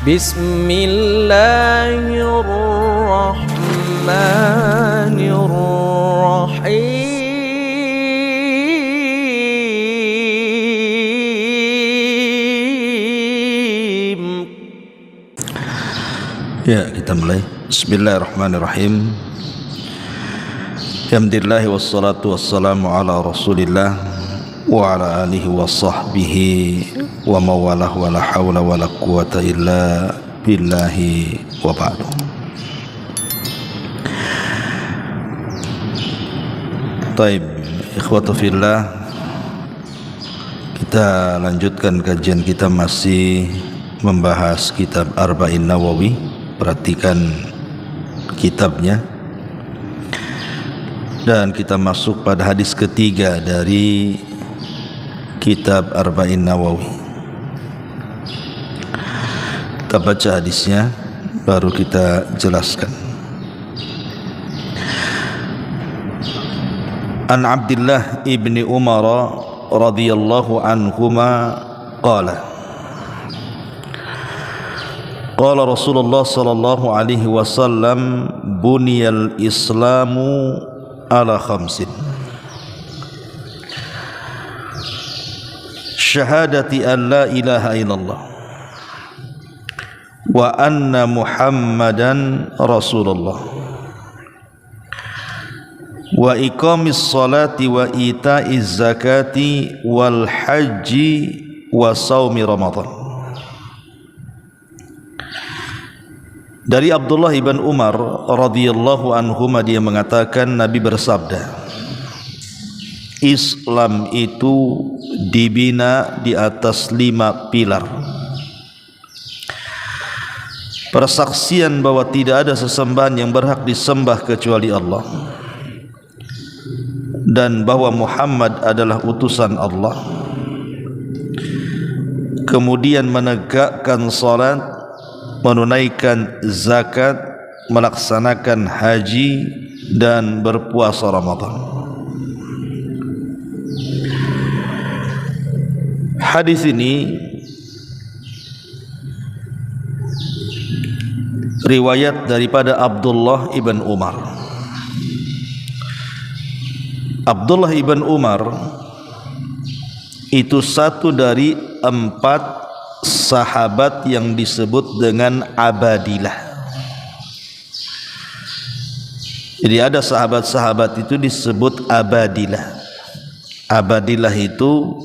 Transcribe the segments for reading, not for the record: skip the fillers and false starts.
Bismillahirrahmanirrahim. Ya, kita mulai. Bismillahirrahmanirrahim. Alhamdulillah wassalatu wassalamu ala Rasulillah wa ala alihi wa sahbihi wa mawalah wa la hawla wa la quwata illa billahi wa ba'du. Taib, ikhwatu fillah, kita lanjutkan kajian kita, masih membahas kitab Arba'in Nawawi. Perhatikan kitabnya, dan kita masuk pada hadis ketiga dari kitab Arba'in Nawawi. Kita baca hadisnya, baru kita jelaskan. An Abdullah ibni Umar radhiyallahu anhuma qala qala Rasulullah sallallahu alaihi wasallam buniyal islamu ala khamsin: syahadati an la ilaha illallah wa anna muhammadan rasulullah wa iqamis salati wa ita'iz zakati wal haji wa saumi ramadan. Dari Abdullah ibn Umar radhiyallahu anhuma, dia mengatakan, Nabi bersabda, Islam itu dibina di atas 5 pilar. Persaksian bahwa tidak ada sesembahan yang berhak disembah kecuali Allah, dan bahwa Muhammad adalah utusan Allah. Kemudian menegakkan salat, menunaikan zakat, melaksanakan haji, dan berpuasa Ramadan. Hadis ini riwayat daripada Abdullah ibn Umar. Abdullah ibn Umar itu satu dari 4 sahabat yang disebut dengan abadilah. Jadi ada sahabat-sahabat itu disebut abadilah. Abadilah itu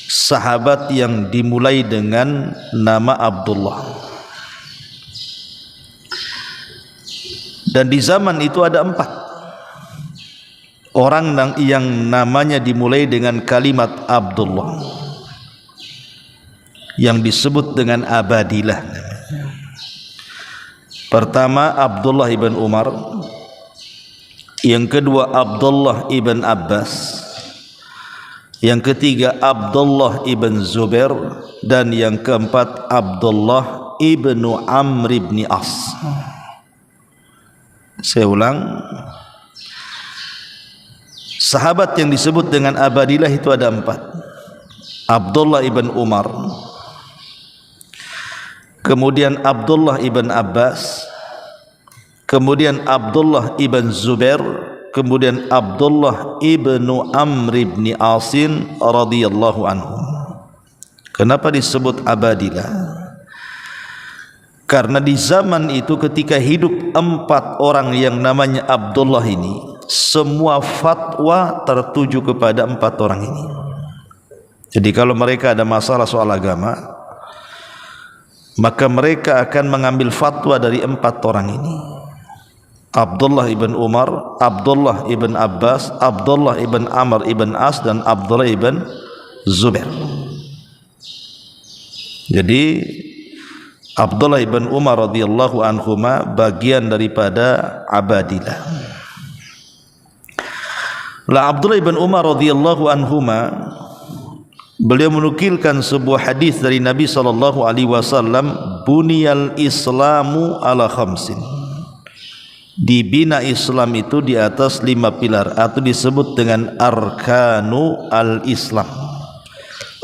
sahabat yang dimulai dengan nama Abdullah. Dan di zaman itu ada 4 orang yang namanya dimulai dengan kalimat Abdullah, yang disebut dengan abadilah. Pertama Abdullah ibn Umar, yang kedua Abdullah ibn Abbas, yang ketiga Abdullah ibn Zubair, dan yang keempat Abdullah ibn Amr ibn As. Saya ulang, sahabat yang disebut dengan abadilah itu ada 4. Abdullah ibn Umar, kemudian Abdullah ibn Abbas, kemudian Abdullah ibn Zubair, kemudian Abdullah ibn Amr ibn Asin radhiyallahu anhu. Kenapa disebut abadilah? Karena di zaman itu ketika hidup 4 orang yang namanya Abdullah ini, semua fatwa tertuju kepada 4 orang ini. Jadi kalau mereka ada masalah soal agama, maka mereka akan mengambil fatwa dari 4 orang ini: Abdullah ibn Umar, Abdullah ibn Abbas, Abdullah ibn Amr ibn As, dan Abdullah ibn Zubair. Jadi Abdullah ibn Umar radhiyallahu anhuma bagian daripada abadilah. Lah Abdullah ibn Umar radhiyallahu anhuma, beliau menukilkan sebuah hadis dari Nabi sallallahu alaihi wasallam, buniyal islamu ala khamsin. Dibina Islam itu di atas 5 pilar, atau disebut dengan arkanu al-Islam,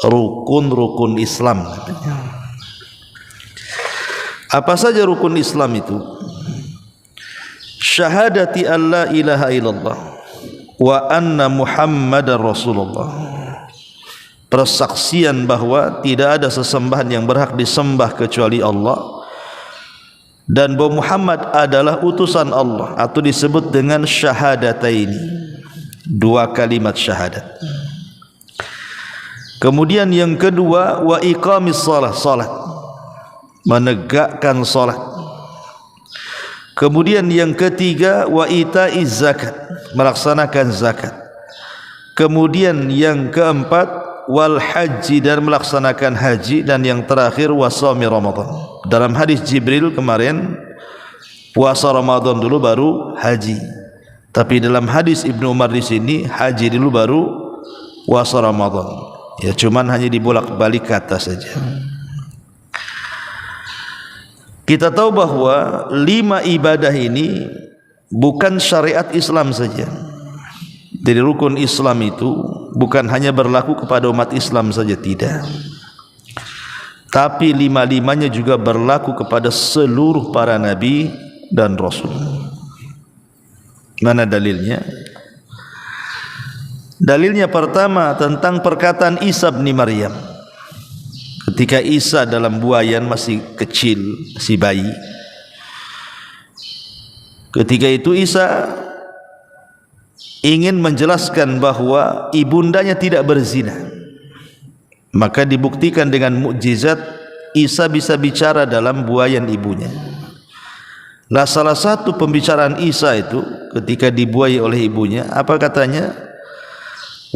rukun-rukun Islam katanya. Apa saja rukun Islam itu? Syahadati an la ilaha illallah wa anna Muhammadar Rasulullah. Persaksian bahwa tidak ada sesembahan yang berhak disembah kecuali Allah, dan bahwa Muhammad adalah utusan Allah, atau disebut dengan syahadataini, dua kalimat syahadat. Kemudian yang kedua, wa iqamis shalah, salat, menegakkan salat. Kemudian yang ketiga, wa itaiz zakat, melaksanakan zakat. Kemudian yang keempat, wal haji, dan melaksanakan haji. Dan yang terakhir, wasami Ramadan. Dalam hadis Jibril kemarin, puasa Ramadan dulu baru haji. Tapi dalam hadis Ibnu Umar di sini, haji dulu baru puasa Ramadan. Ya, cuman hanya dibolak-balik kata saja. Kita tahu bahwa 5 ibadah ini bukan syariat Islam saja. Jadi rukun Islam itu bukan hanya berlaku kepada umat Islam saja, tidak. Tapi 5-5-nya juga berlaku kepada seluruh para nabi dan rasul. Mana dalilnya? Dalilnya pertama tentang perkataan Isa bin Maryam. Ketika Isa dalam buayan masih kecil, si bayi. Ketika itu Isa ingin menjelaskan bahwa ibundanya tidak berzina. Maka dibuktikan dengan mukjizat Isa bisa bicara dalam buayan ibunya. Lah salah satu pembicaraan Isa itu ketika dibuai oleh ibunya, apa katanya?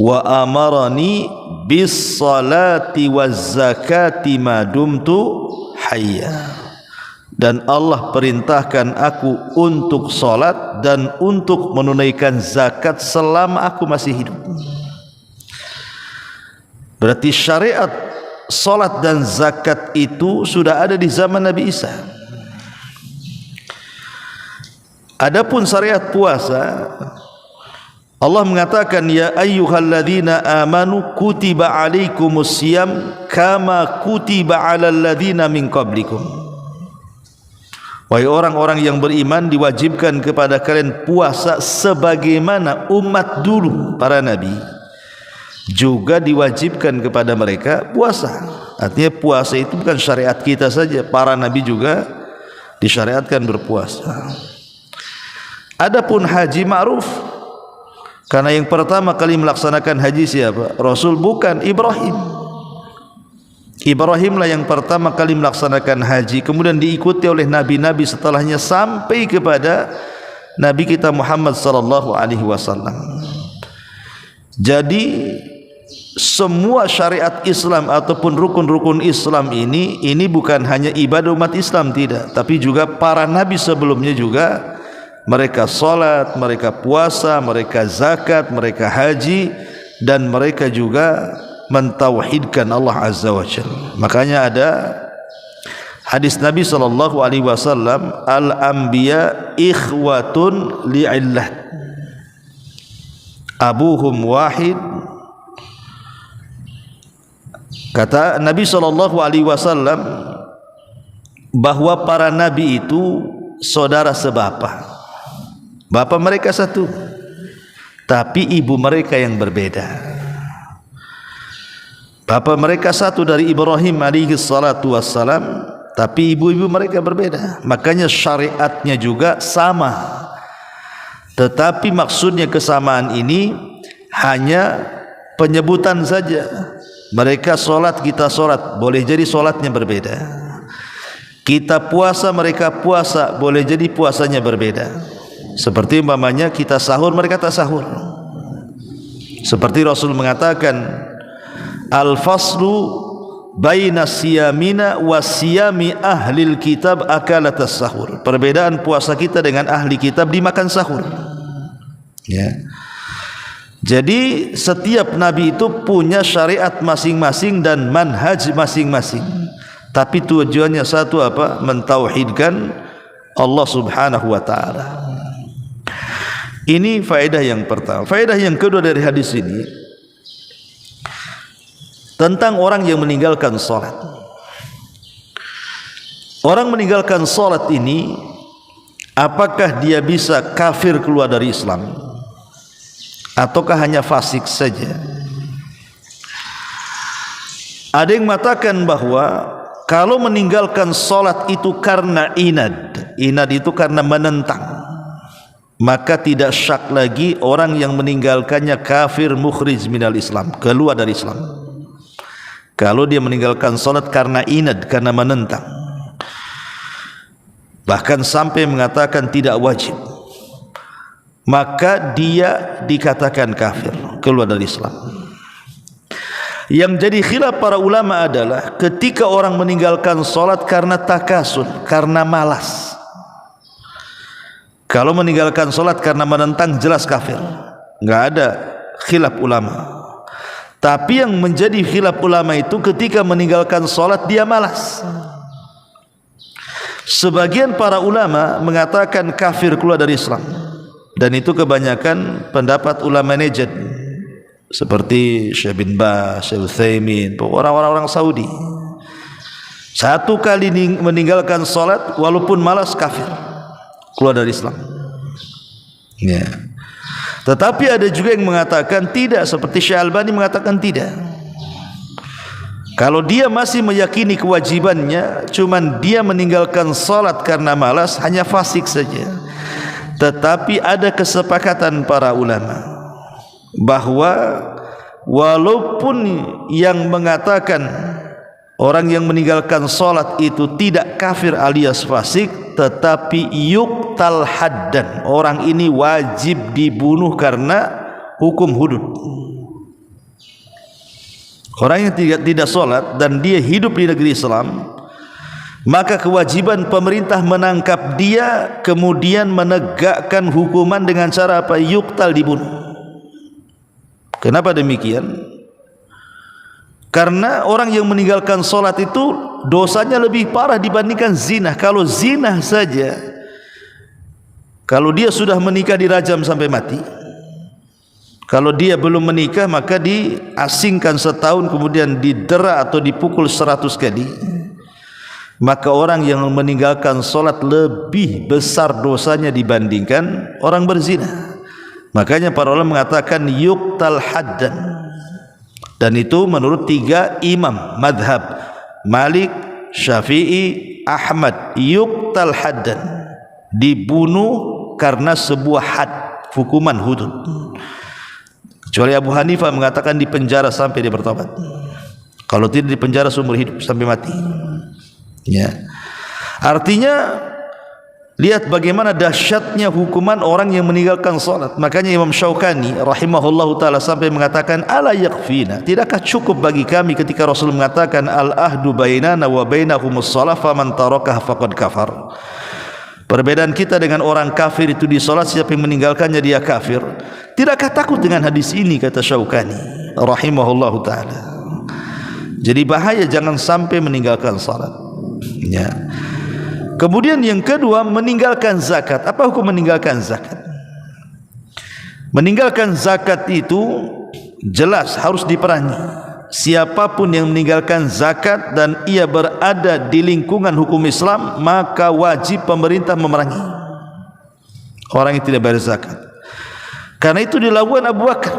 Wa amarani bis salati waz zakati ma dumtu hayya. Dan Allah perintahkan aku untuk salat dan untuk menunaikan zakat selama aku masih hidup. Berarti syariat salat dan zakat itu sudah ada di zaman Nabi Isa. Adapun syariat puasa, Allah mengatakan, ya ayyuhalladzina amanu kutiba alaikumusiyam kama kutiba alal ladzina min qablikum. Wahai orang-orang yang beriman, diwajibkan kepada kalian puasa sebagaimana umat dulu para nabi juga diwajibkan kepada mereka puasa. Artinya puasa itu bukan syariat kita saja, para nabi juga disyariatkan berpuasa. Adapun haji ma'ruf, karena yang pertama kali melaksanakan haji siapa? Rasul, bukan Ibrahim. Ibrahimlah yang pertama kali melaksanakan haji, kemudian diikuti oleh nabi-nabi setelahnya sampai kepada Nabi kita Muhammad sallallahu alaihi wasallam. Jadi semua syariat Islam ataupun rukun-rukun Islam ini bukan hanya ibadah umat Islam, tidak, tapi juga para nabi sebelumnya juga mereka salat, mereka puasa, mereka zakat, mereka haji, dan mereka juga mentauhidkan Allah Azza wa Jalla. Makanya ada hadis Nabi sallallahu alaihi wasallam, al-anbiya ikhwatun li'illah, abuhum wahid. Kata Nabi sallallahu alaihi wasallam bahwa para nabi itu saudara sebapa. Bapa mereka satu, tapi ibu mereka yang berbeda. Bapa mereka satu dari Ibrahim alaihi salatu wassalam, tapi ibu-ibu mereka berbeda. Makanya syariatnya juga sama, tetapi maksudnya kesamaan ini hanya penyebutan saja. Mereka solat, kita solat, boleh jadi solatnya berbeda. Kita puasa, mereka puasa, boleh jadi puasanya berbeda. Seperti umpamanya kita sahur, mereka tak sahur. Seperti Rasul mengatakan, al-faslu baina siyamina wa siyami ahlil kitab akalatas sahur. Perbedaan puasa kita dengan ahli kitab dimakan sahur. Ya. Jadi setiap nabi itu punya syariat masing-masing dan manhaj masing-masing. Tapi tujuannya satu, apa? Mentauhidkan Allah Subhanahu wa taala. Ini faedah yang pertama. Faedah yang kedua dari hadis ini tentang orang yang meninggalkan salat. orang meninggalkan salat ini, apakah dia bisa kafir keluar dari Islam ataukah hanya fasik saja? Ada yang mengatakan bahwa kalau meninggalkan salat itu karena inad itu karena menentang, maka tidak syak lagi orang yang meninggalkannya kafir mukhrij minal Islam, keluar dari Islam. Kalau dia meninggalkan salat karena inad, karena menentang, bahkan sampai mengatakan tidak wajib, maka dia dikatakan kafir, keluar dari Islam. Yang jadi khilaf para ulama adalah ketika orang meninggalkan salat karena takasul, karena malas. Kalau meninggalkan salat karena menentang, jelas kafir, enggak ada khilaf ulama. Tapi yang menjadi khilaf ulama itu ketika meninggalkan salat dia malas. Sebagian para ulama mengatakan kafir, keluar dari Islam, dan itu kebanyakan pendapat ulama Najd seperti Syekh bin Baz, Syekh Utsaimin, orang-orang Saudi. Satu kali meninggalkan salat walaupun malas, kafir, keluar dari Islam. Ya. Tetapi ada juga yang mengatakan tidak, seperti Syekh Albani mengatakan tidak. Kalau dia masih meyakini kewajibannya, cuman dia meninggalkan salat karena malas, hanya fasik saja. Tetapi ada kesepakatan para ulama bahwa walaupun yang mengatakan orang yang meninggalkan salat itu tidak kafir alias fasik, tetapi yuqtal haddan, orang ini wajib dibunuh karena hukum hudud. Orang yang tidak salat dan dia hidup di negeri Islam, maka kewajiban pemerintah menangkap dia, kemudian menegakkan hukuman dengan cara apa? Yuqtal, dibunuh. Kenapa demikian? Karena orang yang meninggalkan salat itu dosanya lebih parah dibandingkan zina. Kalau zina saja, kalau dia sudah menikah dirajam sampai mati. Kalau dia belum menikah maka diasingkan setahun, kemudian didera atau dipukul 100 kali. Maka orang yang meninggalkan salat lebih besar dosanya dibandingkan orang berzina. Makanya para ulama mengatakan yuqtal haddan, dan itu menurut 3 imam madhab, Malik, Syafi'i, Ahmad. Yuqtal haddan, dibunuh karena sebuah had, hukuman hudud. Kecuali Abu Hanifah mengatakan dipenjara sampai dia bertobat. Kalau tidak dipenjara seumur hidup sampai mati. Ya. Artinya lihat bagaimana dahsyatnya hukuman orang yang meninggalkan salat. Makanya Imam Syaukani rahimahullahu taala sampai mengatakan, ala yakfina, tidakkah cukup bagi kami ketika Rasul mengatakan al ahdu bainana wa bainahumus shalah faman tarakah faqad kafar. Perbedaan kita dengan orang kafir itu di salat, siapa yang meninggalkannya dia kafir. Tidakkah takut dengan hadis ini, kata Syaukani rahimahullahu taala. Jadi bahaya, jangan sampai meninggalkan salat. Ya. Kemudian yang kedua, meninggalkan zakat. Apa hukum meninggalkan zakat? Meninggalkan zakat itu jelas harus diperangi. Siapapun yang meninggalkan zakat dan ia berada di lingkungan hukum Islam, maka wajib pemerintah memerangi orang yang tidak bayar zakat. Karena itu dilakukan Abu Bakar.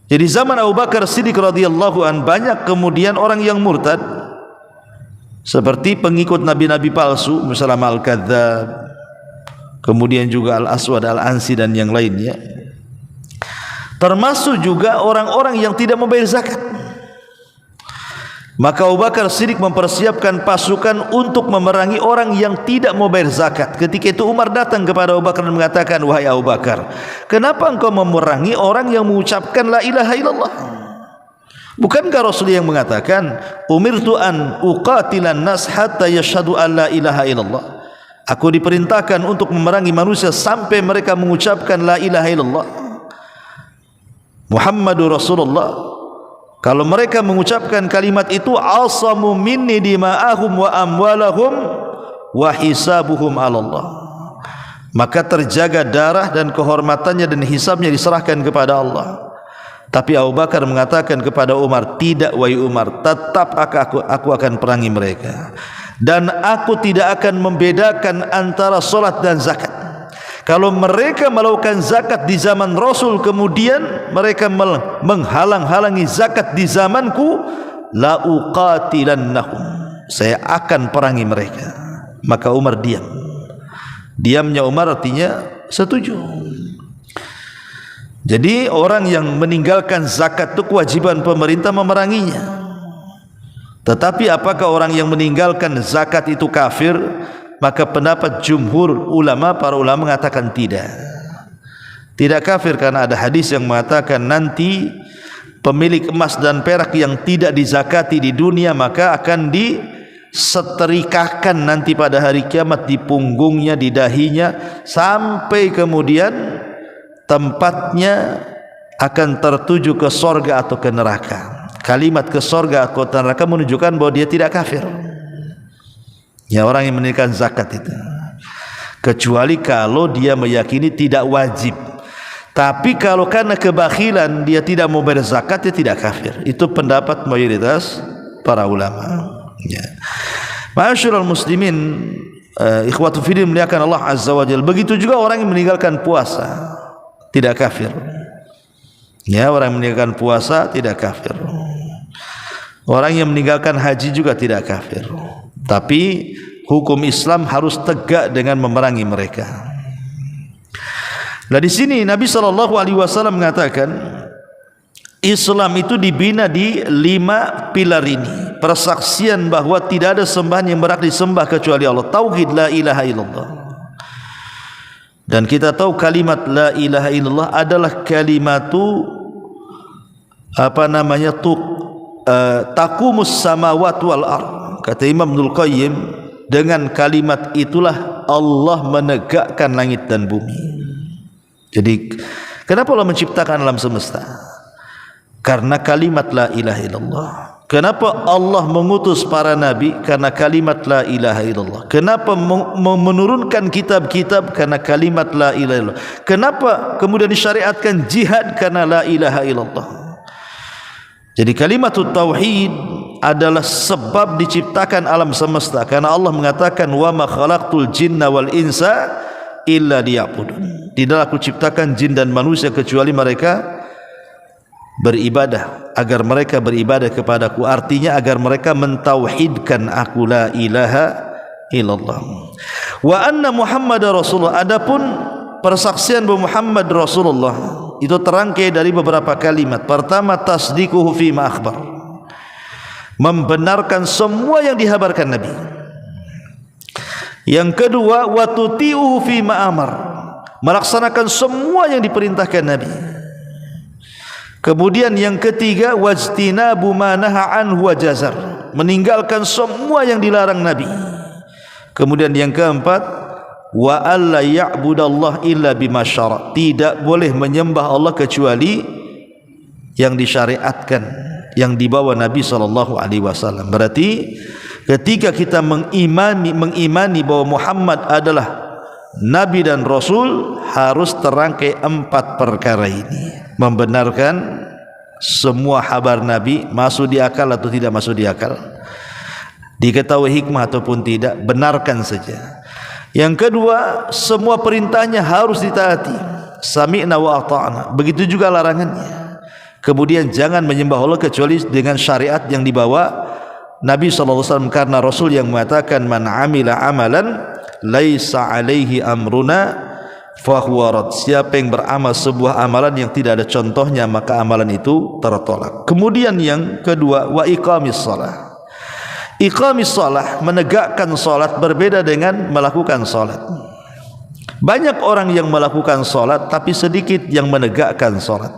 Jadi zaman Abu Bakar Siddiq radhiyallahu an, banyak kemudian orang yang murtad, seperti pengikut nabi-nabi palsu, misalnya Al-Kadzdzab, kemudian juga Al-Aswad Al-Ansi dan yang lainnya. Termasuk juga orang-orang yang tidak membayar zakat. Maka Abu Bakar Siddiq mempersiapkan pasukan untuk memerangi orang yang tidak mau bayar zakat. Ketika itu Umar datang kepada Abu Bakar dan mengatakan, wahai Abu Bakar, kenapa engkau memerangi orang yang mengucapkan la ilaha illallah? Bukankah Rasul yang mengatakan, umirtu an uqatilan nas hatta yashhadu an la ilaha illallah, aku diperintahkan untuk memerangi manusia sampai mereka mengucapkan la ilaha illallah, Muhammadur Rasulullah. Kalau mereka mengucapkan kalimat itu, asamu minni dima'ahum wa amwalahum wa hisabuhum 'ala Allah, maka terjaga darah dan kehormatannya dan hisabnya diserahkan kepada Allah. Tapi Abu Bakar mengatakan kepada Umar, tidak wahai Umar, tetap aku akan perangi mereka. dan aku tidak akan membedakan antara solat dan zakat. Kalau mereka melakukan zakat di zaman Rasul, kemudian mereka menghalang-halangi zakat di zamanku, la uqatilannahum, saya akan perangi mereka. Maka Umar diam. Diamnya Umar artinya setuju. Jadi orang yang meninggalkan zakat itu kewajiban pemerintah memeranginya. Tetapi apakah orang yang meninggalkan zakat itu kafir? Maka pendapat jumhur ulama, para ulama mengatakan tidak. Tidak kafir, karena ada hadis yang mengatakan nanti pemilik emas dan perak yang tidak dizakati di dunia maka akan disetrikakan nanti pada hari kiamat di punggungnya, di dahinya, sampai kemudian tempatnya akan tertuju ke sorga atau ke neraka. Kalimat ke sorga atau ke neraka menunjukkan bahwa dia tidak kafir, ya, orang yang menunaikan zakat itu, kecuali kalau dia meyakini tidak wajib. Tapi kalau karena kebakhilan dia tidak mau bayar zakat, dia tidak kafir. Itu pendapat mayoritas para ulama, ya. Ma'asyiral muslimin, ikhwatu fiddin muliakan Allah azza wa jalla. Begitu juga orang yang meninggalkan puasa tidak kafir, ya, orang yang meninggalkan puasa tidak kafir. Orang yang meninggalkan haji juga tidak kafir. Tapi hukum Islam harus tegak dengan memerangi mereka. Nah, di sini Nabi SAW mengatakan Islam itu dibina di 5 pilar ini. Persaksian bahwa tidak ada sembahan yang berhak disembah kecuali Allah. Tauhid la ilaha illallah. Dan kita tahu kalimat la ilaha illallah adalah kalimatu taqumus samawati wal ard. Kata Imam Ibnul Qayyim, dengan kalimat itulah Allah menegakkan langit dan bumi. Jadi kenapa Allah menciptakan alam semesta? Karena kalimat la ilaha illallah. Kenapa Allah mengutus para nabi? Karena kalimat la ilaha illallah. Kenapa menurunkan kitab-kitab? Karena kalimat la ilaha illallah. Kenapa kemudian disyariatkan jihad? Karena la ilaha illallah. Jadi kalimat tauhid adalah sebab diciptakan alam semesta, karena Allah mengatakan wa ma khalaqtul jinna wal insa illa liya'budun. Tidaklah aku ciptakan jin dan manusia kecuali mereka beribadah, agar mereka beribadah kepadaku. Artinya agar mereka mentauhidkan aku, la ilaha illallah. Wa anna Muhammadar Rasulullah. Adapun persaksian bahwa Muhammad Rasulullah itu terangkai dari beberapa kalimat. Pertama, tasdiquhu fi ma akhbar, membenarkan semua yang dihabarkan Nabi. Yang kedua, wa tuti'uhu fi ma amar, melaksanakan semua yang diperintahkan Nabi. Kemudian yang ketiga, wajtinabu ma naha anhu wa jazar, meninggalkan semua yang dilarang Nabi. Kemudian yang keempat, wa alla ya'budallah illa bima syara', tidak boleh menyembah Allah kecuali yang disyariatkan, yang dibawa Nabi SAW. Berarti ketika kita mengimani bahwa Muhammad adalah Nabi dan Rasul, harus terangkai 4 perkara ini. Membenarkan semua kabar Nabi, masuk di akal atau tidak masuk di akal, diketahui hikmah ataupun tidak, benarkan saja. Yang kedua, semua perintahnya harus ditaati, sami'na wa ata'na. Begitu juga larangannya. Kemudian jangan menyembah Allah kecuali dengan syariat yang dibawa Nabi SAW, karena Rasul yang mengatakan man amila amalan laisa alaihi amruna fahuwa rad. Siapa yang beramal sebuah amalan yang tidak ada contohnya, maka amalan itu tertolak. Kemudian yang kedua, wa iqamis shalah. Iqamis shalah, menegakkan salat, berbeda dengan melakukan salat. Banyak orang yang melakukan salat tapi sedikit yang menegakkan salat.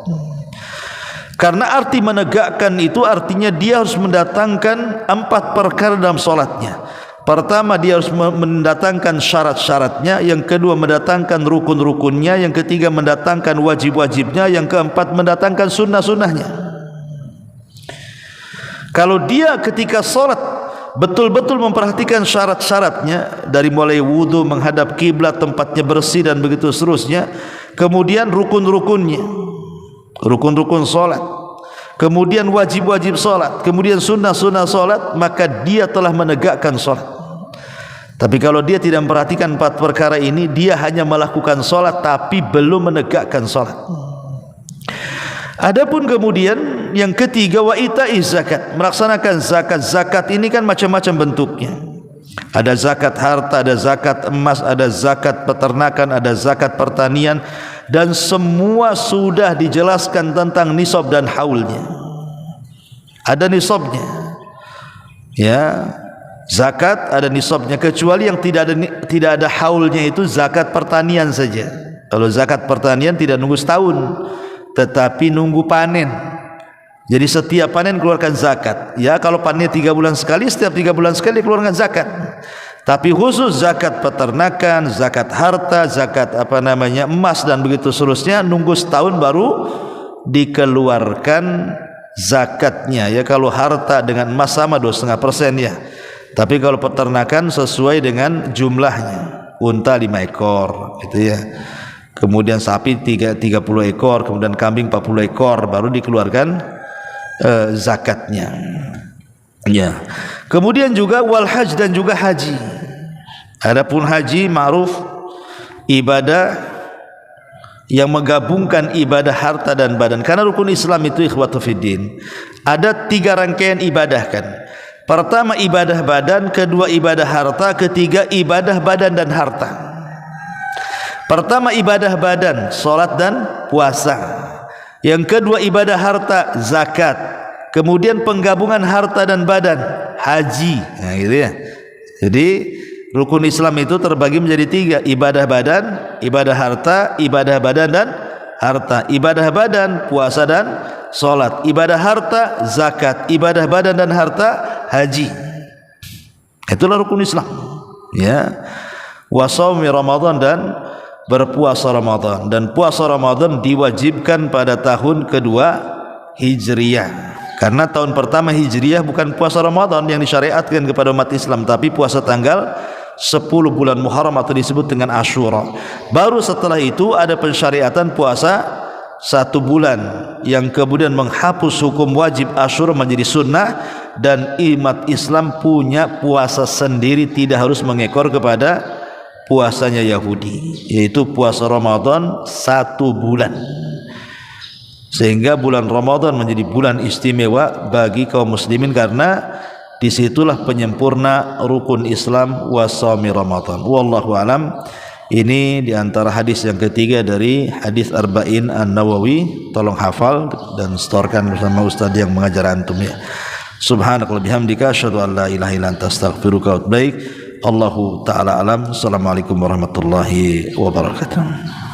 Karena arti menegakkan itu artinya dia harus mendatangkan 4 perkara dalam salatnya. Pertama, dia harus mendatangkan syarat-syaratnya. Yang kedua, mendatangkan rukun-rukunnya. Yang ketiga, mendatangkan wajib-wajibnya. Yang keempat, mendatangkan sunnah-sunnahnya. Kalau dia ketika salat betul-betul memperhatikan syarat-syaratnya, dari mulai wudu, menghadap kiblat, tempatnya bersih dan begitu seterusnya, kemudian rukun-rukunnya, rukun-rukun salat, kemudian wajib-wajib salat, kemudian sunnah-sunnah salat, maka dia telah menegakkan salat. Tapi kalau dia tidak memperhatikan 4 perkara ini, dia hanya melakukan sholat tapi belum menegakkan sholat. Adapun kemudian yang ketiga, wa ita'iz zakat, melaksanakan zakat. Zakat ini kan macam-macam bentuknya. Ada zakat harta, ada zakat emas, ada zakat peternakan, ada zakat pertanian, dan semua sudah dijelaskan tentang nisab dan haulnya. Ada nisabnya. Ya, zakat ada nisabnya, kecuali yang tidak ada haulnya, itu zakat pertanian saja. Kalau zakat pertanian tidak nunggu setahun, tetapi nunggu panen. Jadi setiap panen keluarkan zakat. Ya, kalau panennya 3 bulan sekali, setiap 3 bulan sekali keluarkan zakat. Tapi khusus zakat peternakan, zakat harta, zakat emas dan begitu seterusnya, nunggu setahun baru dikeluarkan zakatnya. Ya, kalau harta dengan emas sama 2,5% ya. Tapi kalau peternakan sesuai dengan jumlahnya. Unta 5 ekor gitu ya. Kemudian sapi 30 ekor, kemudian kambing 40 ekor, baru dikeluarkan zakatnya. Ya. Kemudian juga wal haj, dan juga haji. Adapun haji ma'ruf ibadah yang menggabungkan ibadah harta dan badan. Karena rukun Islam itu ikhwatu fiddin, ada 3 rangkaian ibadah kan. Pertama ibadah badan, kedua ibadah harta, ketiga ibadah badan dan harta. Pertama ibadah badan, salat dan puasa. Yang kedua ibadah harta, zakat. Kemudian penggabungan harta dan badan, haji. Nah, gitu ya. Jadi rukun Islam itu terbagi menjadi 3, ibadah badan, ibadah harta, ibadah badan dan harta. Ibadah badan, puasa dan salat. Ibadah harta, zakat. Ibadah badan dan harta, haji. Itulah rukun Islam. Ya. Wa shaumi Ramadan, dan berpuasa Ramadan. Dan puasa Ramadan diwajibkan pada tahun kedua Hijriyah. Karena tahun pertama Hijriyah bukan puasa Ramadan yang disyariatkan kepada umat Islam, tapi puasa tanggal 10 bulan Muharram atau disebut dengan Ashura. Baru setelah itu ada pensyariatan puasa 1 bulan yang kemudian menghapus hukum wajib Ashura menjadi sunnah, dan umat Islam punya puasa sendiri, tidak harus mengekor kepada puasanya Yahudi, yaitu puasa Ramadan 1 bulan. Sehingga bulan Ramadan menjadi bulan istimewa bagi kaum muslimin, karena disitulah penyempurna rukun Islam wa shaumi Ramadan. Wallahu alam. Ini diantara hadis yang ketiga dari hadis Arba'in An-Nawawi. Tolong hafal dan setorkan bersama ustaz yang mengajar antum ya. Subhanakallahumma bihamdika asyhadu an la ilaha illa anta astaghfiruka wa atubu ilaik. Allahu ta'ala alam. Assalamualaikum warahmatullahi wabarakatuh.